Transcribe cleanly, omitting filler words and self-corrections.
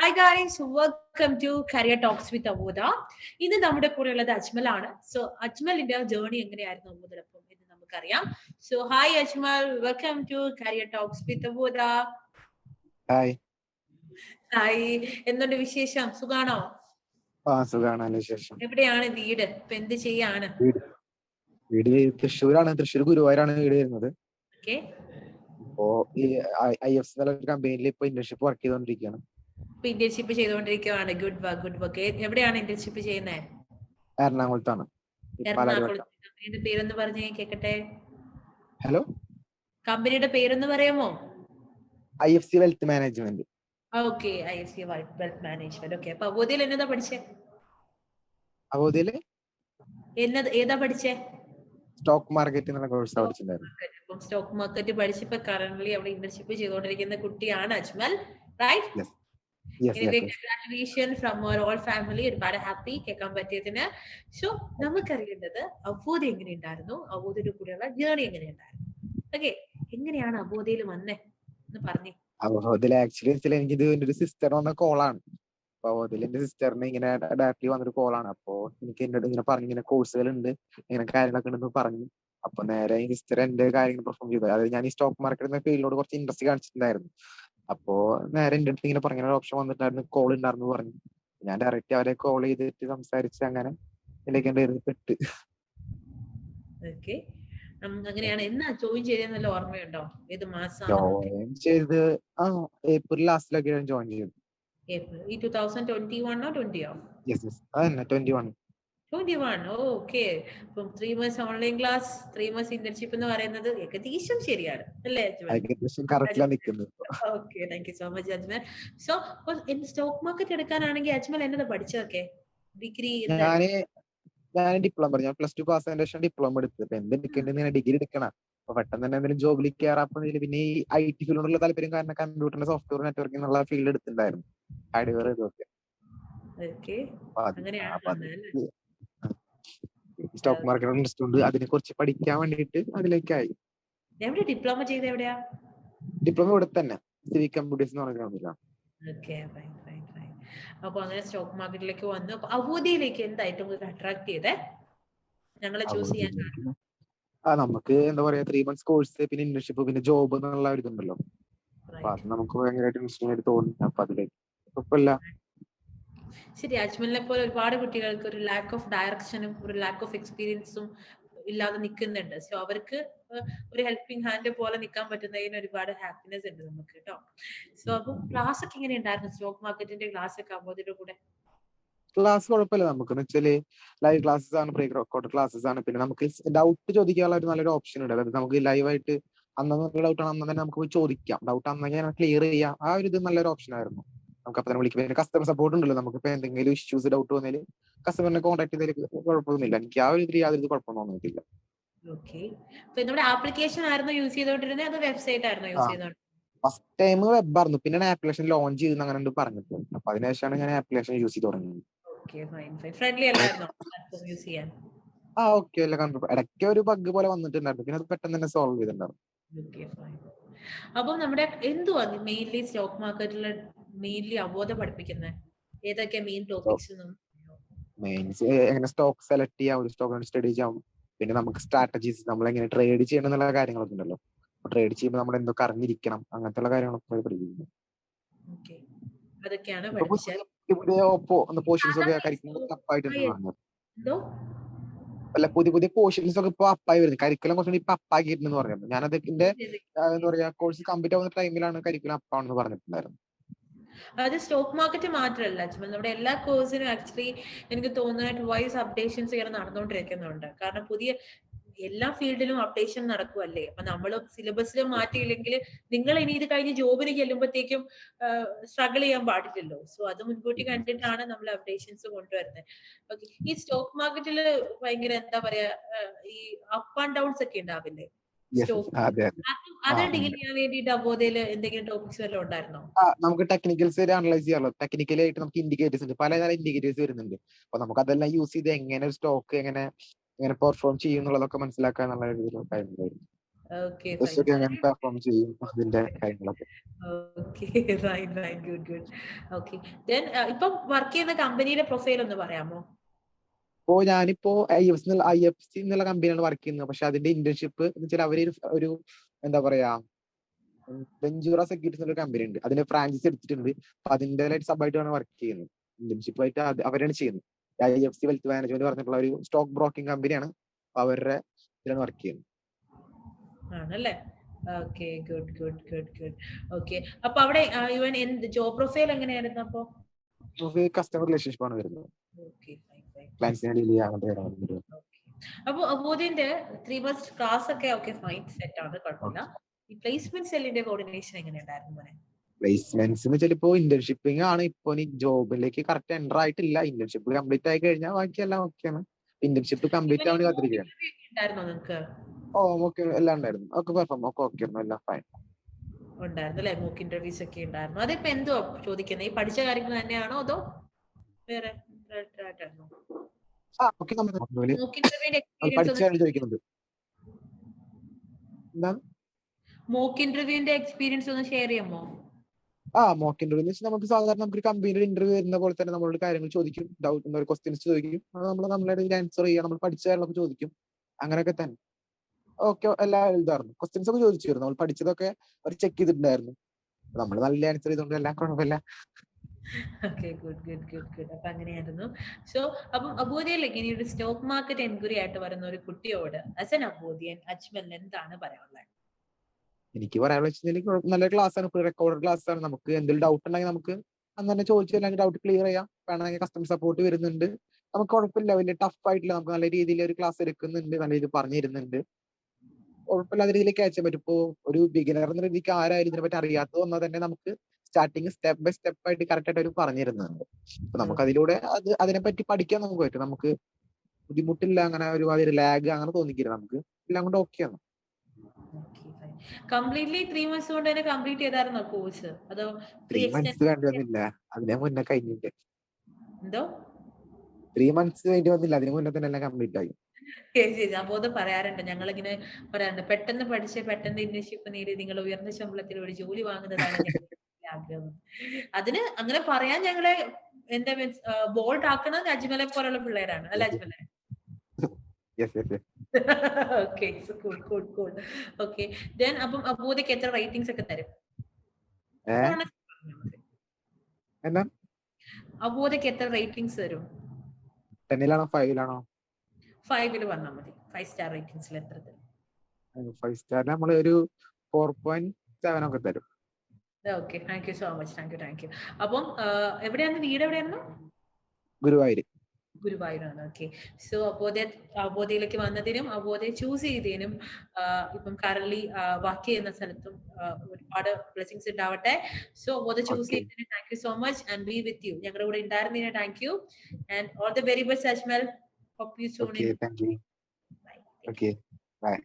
Hi guys, welcome to Career Talks with Avodha. ഇന്ന് നമ്മുടെ കൂടെയുള്ളത് അജ്മൽ ആണ്. സോ അജ്മലിന്റെ ജേർണി എങ്ങനെയായിരുന്നു അവോധോടൊപ്പം എന്ന് നമുക്കറിയാം. So hi Ajmal, welcome to Career Talks with Avodha. Hi. Hi, എന്തുണ്ട് വിശേഷം? സുഖാണോ? സുഖാണ്. വിശേഷം. എവിടെയാണ് വീട്? ഇപ്പൊ എന്ത് ചെയ്യാണ്? വീട് തൃശ്ശൂരാണ്. തൃശ്ശൂർ ഗുരുവായൂരാണ് വീട് വരുന്നത്. ഓക്കെ. ഇപ്പോ ഈ IFC കമ്പനിയിൽ ഇപ്പൊ ഇന്റേൺഷിപ്പ് വർക്ക് ചെയ്തോണ്ടിരിക്കുകയാണ്. ഇന്റേൺഷിപ്പ് ചെയ്തുകൊണ്ടിരിക്കുകയാണ്. Good work, good work. എവിടെയാണ് ഇന്റേൺഷിപ്പ് ചെയ്യുന്നത്? എറണാകുളത്താണ്. കമ്പനിയുടെ പേരൊന്ന് പറഞ്ഞേ കേക്കട്ടെ. ഹലോ, കമ്പനിയുടെ പേരൊന്ന് പറയാമോ? IFC wealth management. Okay, IFC wealth management. Okay, അപ്പൊ അവോധയിൽ എന്നതാ പഠിച്ചേ? അവോധയില് ഏതാ പഠിച്ചേ? സ്റ്റോക്ക് മാർക്കറ്റ് എന്നുള്ള കോഴ്സ് പഠിച്ചിട്ടുണ്ടായിരുന്നു. സ്റ്റോക്ക് മാർക്കറ്റ് പഠിച്ചപ്പോ കറന്റ്ലി അവിടെ ഇന്റേൺഷിപ്പ് ചെയ്തുകൊണ്ടിരിക്കുന്ന കുട്ടിയാണ് Ajmal, right? Congratulation from our all family. ഒരുപാട് ഹാപ്പി കേൾക്കാൻ പറ്റിയതിന്. സോ നമുക്കറിയേണ്ടത് അവോധ എങ്ങനെയുണ്ടായിരുന്നു, അവോധയുടെ കൂടെയുള്ള ജേർണി എങ്ങനെയുണ്ടായിരുന്നു. ഓക്കെ, എങ്ങനെയാണ് അവോധയിൽ വന്നേ എന്ന് പറഞ്ഞേ. അവോധയിൽ ആക്ച്വലി എനിക്ക് ഒരു സിസ്റ്റർ വന്ന കോളാണ്. അപ്പൊ അവോധയിൽ എന്റെ സിസ്റ്ററിന് ഇങ്ങനെ ഡയറക്റ്റ്ലി വന്നൊരു കോളാണ്. അപ്പൊ എനിക്ക് എന്നോട് ഇങ്ങനെ പറഞ്ഞു, ഇങ്ങനെ കോഴ്സുകൾ ഉണ്ട്, ഇങ്ങനെ കാര്യങ്ങളൊക്കെ ഉണ്ടെന്ന് പറഞ്ഞു. അപ്പൊ നേരെ ഈ സിസ്റ്റർ എന്റെ കാര്യങ്ങൾ പെർഫോം ചെയ്തു. അതായത് ഞാൻ ഈ സ്റ്റോക്ക് മാർക്കറ്റ് എന്ന ഫീൽഡിനോട് കുറച്ച് ഇൻട്രസ്റ്റ് കാണിച്ചിട്ടുണ്ടായിരുന്നു. അപ്പോ നേരെ എന്റെ അടുത്ത് ഇങ്ങനെ പറഞ്ഞ ഒരു ഓപ്ഷൻ വന്നിട്ടായിരുന്നു, കോൾ ഉണ്ടായിരുന്നു പറഞ്ഞു. ഞാൻ ഡയറക്റ്റ് അവരെ കോൾ ചെയ്തിട്ട് സംസാരിച്ച് അങ്ങനെ ഇതിലേക്ക് പെട്ട്. അങ്ങനെയാണ്. എന്നാ ജോയിൻ ചെയ്തെന്നല്ല ഓർമ്മയുണ്ടോ? ഏത് മാസം ജോയിൻ ചെയ്ത്? ഏപ്രിൽ ലാസ്റ്റിലൊക്കെ ജോയിൻ ചെയ്തു. ഏപ്രിൽ 2021 20? യെസ്, അതന്നെ 21. ഓക്കെ. അപ്പം 3 months online class, 3 months internship എന്ന് പറയുന്നത് ഏകദേശം ശരിയാണ് അല്ലേ? Okay, thank you so much Ajmal. So stock market എടുക്കാനാണെങ്കിൽ അജ്മൽ എന്നതാ പഠിച്ചതൊക്കെ? ഡിഗ്രി? ഞാൻ ഡിപ്ലോമ പറഞ്ഞു. ഞാൻ +2 പാസ് ആയതിനു ശേഷം ഡിപ്ലോമ എടുത്തത്. ഇപ്പൊ എന്തെടുക്കേണ്ടത്, ഡിഗ്രി എടുക്കണം. അപ്പൊ പെട്ടെന്ന് തന്നെ എന്തെങ്കിലും ജോബിൽ കയറാപ്പതിൽ പിന്നെ ഈ IT ഫീൽഡിനുള്ള താല്പര്യം കാരണം കമ്പ്യൂട്ടറിന്റെ സോഫ്റ്റ്വെയർ നെറ്റ്വർക്കിംഗ് എന്നുള്ള ഫീൽഡ് എടുത്തിട്ടുണ്ടായിരുന്നു. ഹാർഡ്വെയർ ഇതൊക്കെ. സ്റ്റോക്ക് മാർക്കറ്റ് ഇൻട്രസ്റ്റ് ഉണ്ട്, അതിനെ കുറിച്ച് പഠിക്കാൻ വേണ്ടിയിട്ട് അതിലേക്കായി. എവിടെ ഡിപ്ലോമ ചെയ്ത്? എവിടെയാ ഡിപ്ലോമ? ഇവിടെ തന്നെ, സിവിക് കമ്പ്യൂട്ടേഴ്സ് എന്ന് പറഞ്ഞ. Okay, fine. അപ്പൊ അങ്ങനെ സ്റ്റോക്ക് മാർക്കറ്റിലേക്ക് വന്നു. അവോധയിലേക്ക് എന്താ ഏറ്റവും കൂടുതൽ അട്രാക്ട് ചെയ്തേ ഞങ്ങളെ ചൂസ് ചെയ്യാൻ? നമുക്ക് എന്താ പറയാ, 3 months കോഴ്സ്, പിന്നെ ഇന്റേൺഷിപ്പ്, പിന്നെ ജോബ് എന്നുള്ള ഒരു ഇതുണ്ടല്ലോ. അപ്പൊ അത് നമുക്ക് ഭയങ്കരമായിട്ട് ഇൻട്രസ്റ്റിംഗ് ആയിട്ട് തോന്നി. അപ്പൊ അതിലേക്ക് കുഴപ്പമില്ല. ശരി, അജ്മലിനെ പോലെ ഒരുപാട് കുട്ടികൾക്ക് ഒരു ലാക്ക് ഓഫ് ഡയറക്ഷനും ഒരു ലാക്ക് ഓഫ് എക്സ്പീരിയൻസും ഇല്ലാതെ നിൽക്കുന്നുണ്ട്. സോ അവർക്ക് ഒരു ഹെൽപ്പിംഗ് ഹാൻഡ് പോലെ നിൽക്കാൻ പറ്റുന്നതിന് ഒരുപാട് ഹാപ്പിനെസ് ഉണ്ട് നമുക്ക് കേട്ടോ. സോ അപ്പൊ ക്ലാസ് ഒക്കെ എങ്ങനെ ഉണ്ടായിരുന്നു? സ്റ്റോക്ക് മാർക്കറ്റിന്റെ ക്ലാസ് ഒക്കെ അവോധയുടെ കൂടെ? ക്ലാസ് കുഴപ്പമില്ല. നമുക്കെന്ന് വെച്ചാല് ലൈവ് ക്ലാസ്സസ് ആണ്, പ്രീ റെക്കോർഡ് ക്ലാസ്സസ് ആണ്. പിന്നെ നമുക്ക് ഡൗട്ട് ചോദിക്കാനുള്ള ഒരു നല്ലൊരു ഓപ്ഷൻ ഉണ്ട്. അതായത് നമുക്ക് ലൈവായിട്ട് അന്നത്തെ ഡൗട്ട് ആണ് അന്ന് തന്നെ നമുക്ക് പോയി ചോദിക്കാം. ഡൗട്ട് അന്നേ ക്ലിയർ ചെയ്യാം. ആ ഒരു ഇത് നല്ലൊരു ഓപ്ഷൻ ആയിരുന്നു. നമുക്ക് അപ്പൊ തന്നെ വിളിക്കും. പിന്നെ കസ്റ്റമർ സപ്പോർട്ട് ഉണ്ടല്ലോ. നമുക്കിപ്പോ എന്തെങ്കിലും ഇഷ്യൂസ്, ഡൗട്ട് വന്നാല് കസ്റ്റമറിനെ കോൺടാക്ട് ചെയ്താൽ കുഴപ്പമൊന്നുമില്ല. എനിക്ക് ആ ഒരു യാതൊരു കുഴപ്പം തോന്നിയിട്ടില്ല. ഓക്കെ, നമ്മുടെ ആപ്ലിക്കേഷൻ ആയിരുന്നു യൂസ് ചെയ്തോണ്ടിരുന്നത്, അത് വെബ്സൈറ്റ് ആയിരുന്നു യൂസ് ചെയ്തോണ്ടിരുന്നത്? ഫസ്റ്റ് ടൈം വെബ് ആയിരുന്നു, പിന്നെ ആപ്ലിക്കേഷൻ ലോഞ്ച് ചെയ്തു അങ്ങനെ പറഞ്ഞിട്ടുണ്ട്. അപ്പൊ അതിനുശേഷമാണ് ഞാൻ ആപ്ലിക്കേഷൻ യൂസ് ചെയ്ത് തുടങ്ങിയത്. ഫ്രണ്ട്ലി അല്ലായിരുന്നോ യൂസ് ചെയ്യാൻ? ഓക്കെ, അല്ല ഇടയ്ക്ക് ഒരു ബഗ് പോലെ വന്നിട്ടുണ്ടായിരുന്നു, പിന്നെ അത് പെട്ടെന്ന് തന്നെ സോൾവ് ചെയ്തിട്ടുണ്ടായിരുന്നു. അപ്പൊ നമ്മുടെ എന്തുവാ മെയിൻലി സ്റ്റോക്ക് മാർക്കറ്റിൽ മെയിൻലി അവോധ പഠിപ്പിക്കുന്നത്? ഏതൊക്കെ മെയിൻ ടോപ്പിക്സ്? മെയിൻസ് എങ്ങനെ സ്റ്റോക്ക് സെലക്ട് ചെയ്യാം, ഒരു സ്റ്റോക്ക് സ്റ്റഡി ചെയ്യാം, പിന്നെ നമുക്ക് സ്ട്രാറ്റജീസ്, നമ്മൾ എങ്ങനെ ട്രേഡ് ചെയ്യണം എന്നുള്ള കാര്യങ്ങളൊക്കെ ഉണ്ടല്ലോ. ട്രേഡ് ചെയ്യുമ്പോൾ നമ്മൾ എന്തൊക്കെ അറിഞ്ഞിരിക്കണം, അങ്ങനത്തെ കാര്യങ്ങളൊക്കെ പഠിപ്പിക്കുന്നു. അല്ല, പുതിയ പോർഷൻസ് ഒക്കെ ഇപ്പൊ അപ്പായി വരുന്നത്. കരിക്കുലം കുറച്ചുകൂടി ഇപ്പൊ അപ്പാക്കിയിട്ടുണ്ടെന്ന് പറഞ്ഞത്. ഞാനത് എന്റെ എന്താ പറയാ കോഴ്സ് കംപ്ലീറ്റ് ആവുന്ന ടൈമിലാണ് കരിക്കുലം അപ്പാണെന്ന് പറഞ്ഞിട്ടുണ്ടായിരുന്നു. അത് സ്റ്റോക്ക് മാർക്കറ്റ് മാത്രമല്ല, നമ്മുടെ എല്ലാ കോഴ്സിനും ആക്ച്വലി എനിക്ക് തോന്നുന്നത് വൈസ് അപ്ഡേഷൻസ് ഇങ്ങനെ നടന്നുകൊണ്ടിരിക്കുന്നുണ്ട്. കാരണം പുതിയ എല്ലാ ഫീൽഡിലും അപ്ഡേഷൻ നടക്കുമല്ലേ. അപ്പൊ നമ്മൾ സിലബസിൽ മാറ്റിയില്ലെങ്കിൽ നിങ്ങൾ ഇനി ഇത് കഴിഞ്ഞ് ജോബിന് ചെല്ലുമ്പോഴത്തേക്കും സ്ട്രഗിൾ ചെയ്യാൻ പാടില്ലല്ലോ. സോ അത് മുൻകൂട്ടി കണ്ടിട്ടാണ് നമ്മൾ അപ്ഡേഷൻസ് കൊണ്ടുവരുന്നത്. ഓക്കെ, ഈ സ്റ്റോക്ക് മാർക്കറ്റിൽ ഭയങ്കര എന്താ പറയാ, ഈ അപ്പ് ആൻഡ് ഡൗൺസ് ഒക്കെ ഉണ്ടാവില്ലേ? അത് ഡീൽ ചെയ്യാൻ വേണ്ടിട്ട് അവോധയില് എന്തെങ്കിലും ടോപ്പിക്സ് വല്ലതും ഉണ്ടായിരുന്നോ? നമുക്ക് ടെക്നിക്കൽസ് അനലൈസ് ചെയ്യാമല്ലോ. ടെക്നിക്കലായിട്ട് നമുക്ക് ഇൻഡിക്കേറ്റേഴ്സ് ഉണ്ട്, പലതരം ഇൻഡിക്കേറ്റേഴ്സ് വരുന്നുണ്ട്. അപ്പൊ നമുക്ക് അതെല്ലാം യൂസ് ചെയ്ത് എങ്ങനെ ഒരു സ്റ്റോക്ക് എങ്ങനെ പെർഫോം ചെയ്യും എന്നുള്ളതൊക്കെ മനസ്സിലാക്കാൻ എന്നുള്ള രീതിയിലുള്ള കാര്യങ്ങളായിരുന്നു. Okay, just fine. ഒക്കെ ഞാൻ പെർഫോം ചെയ്യും അതിന്റെ കാര്യങ്ങളൊക്കെ. Okay, fine, fine, good, good. Okay. Then ഇപ്പം വർക്ക് ചെയ്യുന്ന കമ്പനിയുടെ പ്രൊഫൈൽ ഒന്ന് പറയാമോ? ഇപ്പോ ഞാനിപ്പോ IFC എന്നുള്ള കമ്പനിയാണ് വർക്ക് ചെയ്യുന്നത്. പക്ഷെ അതിന്റെ ഇന്റേൺഷിപ്പ് എന്ന് വെച്ചാൽ അവര് ഒരു എന്താ പറയാ വെഞ്ചൂറ സെക്യൂരിറ്റീസ് എന്നൊരു കമ്പനി ഉണ്ട്. അതിന്റെ ഫ്രാഞ്ചൈസി എടുത്തിട്ടുണ്ട്. അപ്പൊ അതിന്റെ സബായിട്ടാണ് വർക്ക് ചെയ്യുന്നത്. ഇന്റേൺഷിപ്പ് ആയിട്ട് അവരാണ് ചെയ്യുന്നത്. IFC വെൽത്ത് മാനേജ്മെന്റ് പറഞ്ഞിട്ടുള്ള ഒരു സ്റ്റോക്ക് ബ്രോക്കിംഗ് കമ്പനിയാണ്. അവരുടെ ഇതിലാണ് വർക്ക് ചെയ്യുന്നത്. ആണല്ലേ? Okay, good good good good. Okay, അപ്പൊ അവിടെ ഇവൻ ജോബ് പ്രൊഫൈൽ എങ്ങനെയായിരുന്നു അപ്പൊ? കസ്റ്റമർ റിലേഷൻഷിപ്പ് ആണ് വരുന്നത്. Okay, fine fine. ക്ലയന്റ്സിനെ ഡീൽ ചെയ്യാൻ. അപ്പൊ അബോധിന്റെ 3 months ക്ലാസ് ഒക്കെ ഓക്കെ ഫൈൻ സെറ്റ് ആണ്, കുഴപ്പമില്ല. ഈ പ്ലേസ്മെന്റ് സെല്ലിന്റെ കോർഡിനേഷൻ എങ്ങനെയുണ്ടായിരുന്നു മോനെ? പ്ലേസ്മെന്റ്സ് എന്ന് വെച്ചാൽ ഇപ്പോ ഇന്റേൺഷിപ്പിംഗ് ആണ്. ഇപ്പൊ നീ ജോബിലേക്ക് കറക്റ്റ് എൻ്റർ ആയിട്ടില്ല. ഇന്റേൺഷിപ്പ് കംപ്ലീറ്റ് ആയി കഴിഞ്ഞാൽ ബാക്കിയെല്ലാം ഓക്കെയാണ്. ഇന്റേൺഷിപ്പ് കംപ്ലീറ്റ് ആവാൻ കാത്തിരിക്കുകയാണ്. ഉണ്ടായിരുന്നോ നിങ്ങക്ക്? ഓക്കെ, എല്ലാം ഉണ്ടായിരുന്നു. ഒക്കെ പെർഫോം ഒക്കെ ഓക്കെ ആയിരുന്നു, എല്ലാം ഫൈൻ ഉണ്ടായിരുന്നു അല്ലെ? മോക്ക് ഇന്റർവ്യൂസ് ഒക്കെ ഉണ്ടായിരുന്നു. അതിപ്പോ എന്തോ ചോദിക്കുന്നത്, ഈ പഠിച്ച കാര്യങ്ങൾ തന്നെയാണോ അതോ വേറെ? ചോദിക്കുന്നുണ്ട്. എന്താണ് മോക്ക് ഇന്റർവ്യൂവിന്റെ എക്സ്പീരിയൻസ് ഒന്ന് ഷെയർ ചെയ്യാമോ? മോക്ക് ഇന്റർവ്യൂ എന്ന് വെച്ചാൽ നമുക്ക് സാധാരണ നമുക്ക് കമ്പനിയുടെ ഇന്റർവ്യൂ വരുന്ന പോലെ തന്നെ നമ്മളോട് കാര്യങ്ങൾ ചോദിക്കും, ഡൗട്ട് ക്വസ്റ്റ്യൻസ് ചോദിക്കും, അത് നമ്മൾ നമ്മളുടെ ആൻസർ ചെയ്യാം, നമ്മൾ പഠിച്ച കാര്യങ്ങളൊക്കെ ചോദിക്കും, അങ്ങനെയൊക്കെ തന്നെ. ഓക്കെ, എല്ലാം എഴുതാറുണ്ട്. ക്വസ്റ്റ്യൻസ് ഒക്കെ ചോദിച്ചിരുന്നു, നമ്മൾ പഠിച്ചതൊക്കെ അവർ ചെക്ക് ചെയ്തിട്ടുണ്ടായിരുന്നു. നമ്മൾ നല്ല ആൻസർ ചെയ്തുകൊണ്ട് എല്ലാം കുഴപ്പമില്ല. Okay, good good good good. അപ്പൊ അങ്ങനെയായിരുന്നു. സോ അപ്പം അബോധിയിലേക്ക് ഇനി ഒരു സ്റ്റോക്ക് മാർക്കറ്റ് എൻക്വയറി ആയിട്ട് വരുന്ന ഒരു കുട്ടിയോട് ആസ് എൻ അബോധിയൻ അജ്മലിന് എന്താണ് പറയാനുള്ളത്? എനിക്ക് പറയാനുള്ള നല്ല ക്ലാസ് ആണ്, റെക്കോർഡ് ക്ലാസ് ആണ്. നമുക്ക് എന്തെങ്കിലും ഡൗട്ട് ഉണ്ടെങ്കിൽ നമുക്ക് അന്ന് തന്നെ ചോദിച്ചു, അല്ലെങ്കിൽ ഡൗട്ട് ക്ലിയർ ചെയ്യാം. വേണമെങ്കിൽ കസ്റ്റമർ സപ്പോർട്ട് വരുന്നുണ്ട്. നമുക്ക് കുഴപ്പമില്ല, വലിയ ടഫ് ആയിട്ടില്ല. നമുക്ക് നല്ല രീതിയിൽ ഒരു ക്ലാസ് എടുക്കുന്നുണ്ട്, നല്ല രീതിയിൽ പറഞ്ഞു തരുന്നുണ്ട്. കുഴപ്പമില്ലാത്ത രീതിയിൽ ക്യാച്ച് ചെയ്യാൻ പറ്റും. ഇപ്പോ ഒരു ബിഗിനർ എന്ന രീതിക്ക് ആരായാലും ഇതിനെപ്പറ്റി അറിയാത്ത വന്നാൽ തന്നെ നമുക്ക് സ്റ്റാർട്ടിങ് സ്റ്റെപ്പ് ബൈ സ്റ്റെപ്പ് ആയിട്ട് കറക്റ്റ് ആയിട്ട് അവർ പറഞ്ഞു തരുന്നുണ്ട്. അപ്പൊ നമുക്ക് അതിലൂടെ അതിനെപ്പറ്റി പഠിക്കാൻ നമുക്ക് പറ്റും. നമുക്ക് ബുദ്ധിമുട്ടില്ല, അങ്ങനെ ഒരുപാട് ലാഗ് അങ്ങനെ തോന്നിക്കില്ല. നമുക്ക് എല്ലാം കൊണ്ട് ഓക്കെയാണ്. കംപ്ലീറ്റ്ലി 3 months കൊണ്ട് തന്നെ കംപ്ലീറ്റ് ചെയ്തായിരുന്നോ കോഴ്സ്? അതോ 3 months വേണ്ടിയൊന്നുമില്ല, അതിനെ മുന്നേ കഴിഞ്ഞിട്ട്. എന്തോ 3 months വേണ്ടി വന്നില്ല, അതിന് മുന്നേ തന്നെ എല്ലാം കംപ്ലീറ്റ് ആയി. അബോധ പറയാറുണ്ട്, ഞങ്ങളിങ്ങനെ പറയാറുണ്ട്, പെട്ടെന്ന് പഠിച്ച് പെട്ടെന്ന് ഇന്റേൺഷിപ്പ് നേടി നിങ്ങൾ ഉയർന്ന ശമ്പളത്തിൽ ഒരു ജോലി വാങ്ങുന്നതാണ് ഞങ്ങളുടെ ആഗ്രഹം. അതിന് അങ്ങനെ പറയാൻ ഞങ്ങളെ എന്താ മീൻസ് ബോൾഡ് ആക്കുന്നത് അജ്മലെ പോലുള്ള പിള്ളേരാണ് അല്ല അജ്മലെ? Okay, cool cool cool. Okay, then അപ്പം അബോധയ്ക്ക് എത്ര റേറ്റിംഗ്സ് ഒക്കെ തരും? എന്നാ അബോധയ്ക്ക് എത്ര റേറ്റിംഗ്സ് തരും? 10-ലാണോ 5-ലാണോ? 5-ൽ പറഞ്ഞാൽ മതി. 5 സ്റ്റാർ റേറ്റിംഗ്സിൽ എത്ര തരും? 5 സ്റ്റാർ നമ്മൾ ഒരു 4.7 ഒക്കെ തരും. Okay, thank you so much. Thank you. അപ്പം എവിടെയാണ് വീട്? എവിടെയായിരുന്നു? ഗുരുവായൂർ. ഗുരുവായൂരാണ്. ഓക്കെ, സോ അബോധയിലേക്ക് വന്നതിനും അബോധയെ ചൂസ് ചെയ്തതിനും ഇപ്പം കറന്റ് വർക്ക് ചെയ്യുന്ന സ്ഥലത്തും ഒരുപാട് ബ്ലെസ്സിങ്സ് ഉണ്ടാവട്ടെ. സോ അബോധ ചൂസ് ചെയ്തതിന് thank you so much and be with you. ഞങ്ങളുടെ കൂടെ ഉണ്ടായിരുന്നതിന് thank you and all the very best Ajmal. Hope you soon. Okay, thank you. Okay, by.